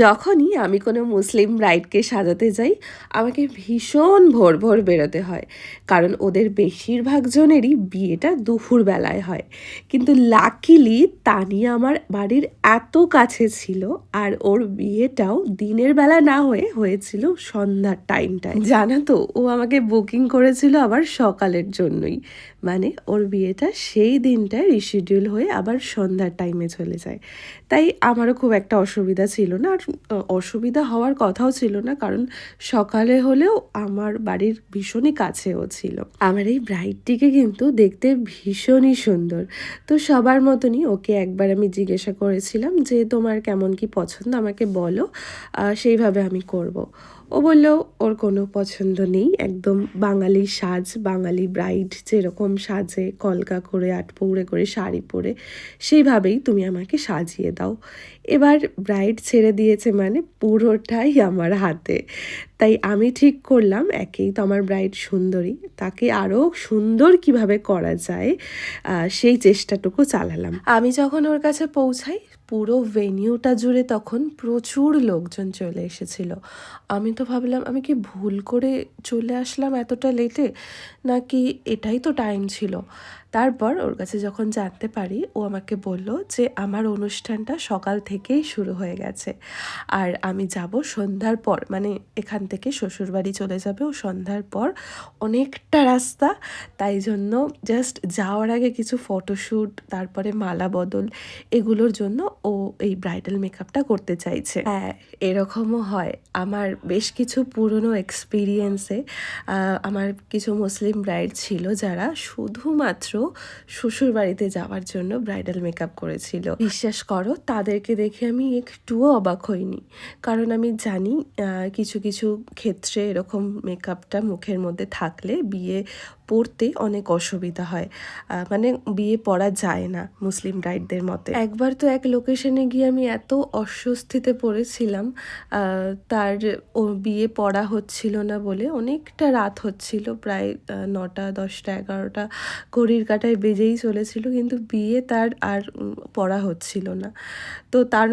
যখনই আমি কোনো মুসলিম ব্রাইডকে সাজাতে যাই, আমাকে ভীষণ ভোর ভোর বেরোতে হয়, কারণ ওদের বেশিরভাগ জনেরই বিয়েটা দুপুরবেলায় হয়। কিন্তু লাকিলি তানিয়া আমার বাড়ির এত কাছে ছিল, আর ওর বিয়েটাও দিনের বেলা না হয়েছিল সন্ধ্যার টাইমটায়। জানো তো, ও আমাকে বুকিং করেছিল আবার সকালের জন্যই, মানে ওর বিয়েটা সেই দিনটায় রিশিডিউল হয়ে আবার সন্ধ্যার টাইমে চলে যায়। তাই আমারও খুব একটা অসুবিধা ছিল না, আর অসুবিধা হওয়ার কথাও ছিল না, কারণ সকালে হলেও আমার বাড়ির ভীষণই কাছেও ছিল। আমার এই ব্রাইডটিকে কিন্তু দেখতে ভীষণই সুন্দর। তো সবার মতনই ওকে একবার আমি জিজ্ঞাসা করেছিলাম যে তোমার কেমন কি পছন্দ আমাকে বলো, সেইভাবে আমি করব। ও বলল ওর কোনো পছন্দ নেই, একদম বাঙালি সাজ, বাঙালি ব্রাইড যেরকম সাজে কলকা করে আটপৌড়ে করে শাড়ি পরে সেইভাবেই তুমি আমাকে সাজিয়ে দাও। এবার ব্রাইড ছেড়ে দিয়েছে মানে পুরোটাই আমার হাতে। তাই আমি ঠিক করলাম, একেই তো আমার ব্রাইড সুন্দরী, তাকে আরও সুন্দর কিভাবে করা যায় সেই চেষ্টাটুকু চালালাম। আমি যখন ওর কাছে পৌঁছাই, পুরো ভেনিউটা জুড়ে তখন প্রচুর লোকজন চলে এসেছিল। আমি তো ভাবলাম আমি কি ভুল করে চলে আসলাম এতটা লেটে, নাকি এটাই তো টাইম ছিল। তারপর ওর কাছে যখন জানতে পারি, ও আমাকে বলল যে আমার অনুষ্ঠানটা সকাল থেকেই শুরু হয়ে গেছে, আর আমি যাব সন্ধ্যার পর, মানে এখান থেকে শ্বশুরবাড়ি চলে যাবে ও সন্ধ্যার পর, অনেকটা রাস্তা। তাই জন্য জাস্ট যাওয়ার আগে কিছু ফটোশ্যুট, তারপরে মালা বদল, এগুলোর জন্য ও এই ব্রাইডাল মেকআপটা করতে চাইছে। হ্যাঁ, এরকমও হয়। আমার বেশ কিছু পুরনো এক্সপিরিয়েন্সে আমার কিছু মুসলিম ব্রাইড ছিল যারা শুধুমাত্র শ্বশুরবাড়িতে যাওয়ার জন্য ব্রাইডাল মেকআপ করেছিল। বিশ্বাস করো, তাদেরকে দেখে আমি একটুও অবাক হইনি, কারণ আমি জানি কিছু কিছু ক্ষেত্রে এরকম মেকআপটা মুখের মধ্যে থাকলে বিয়ে পড়তে অনেক অসুবিধা হয়, মানে বিয়ে পড়া যায় না মুসলিম ব্রাইডদের মতে। একবার তো এক লোকেশনে গিয়ে আমি এত অস্বস্তিতে পড়েছিলাম, তার ও বিয়ে পড়া হচ্ছিল না বলে অনেকটা রাত হচ্ছিল, প্রায় 9টা 10টা 11টা ঘড়ির কাঁটায় বেজেই চলেছিল, কিন্তু বিয়ে তার আর পড়া হচ্ছিল না। তো তার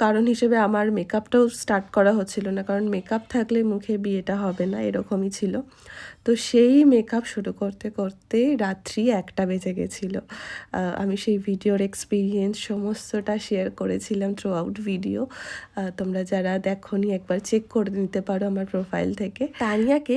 কারণ হিসেবে আমার মেকআপটাও স্টার্ট করা হচ্ছিল না, কারণ মেকআপ থাকলে মুখে বিয়েটা হবে না, এরকমই ছিল। তো সেই মেকআপ শুরু করতে করতে রাত্রি 1টা বেজে গেছিলো। আমি সেই ভিডিওর এক্সপিরিয়েন্স সমস্তটা শেয়ার করেছিলাম থ্রু আউট ভিডিও। তোমরা যারা দেখোনি একবার চেক করে নিতে পারো আমার প্রোফাইল থেকে। তানিয়াকে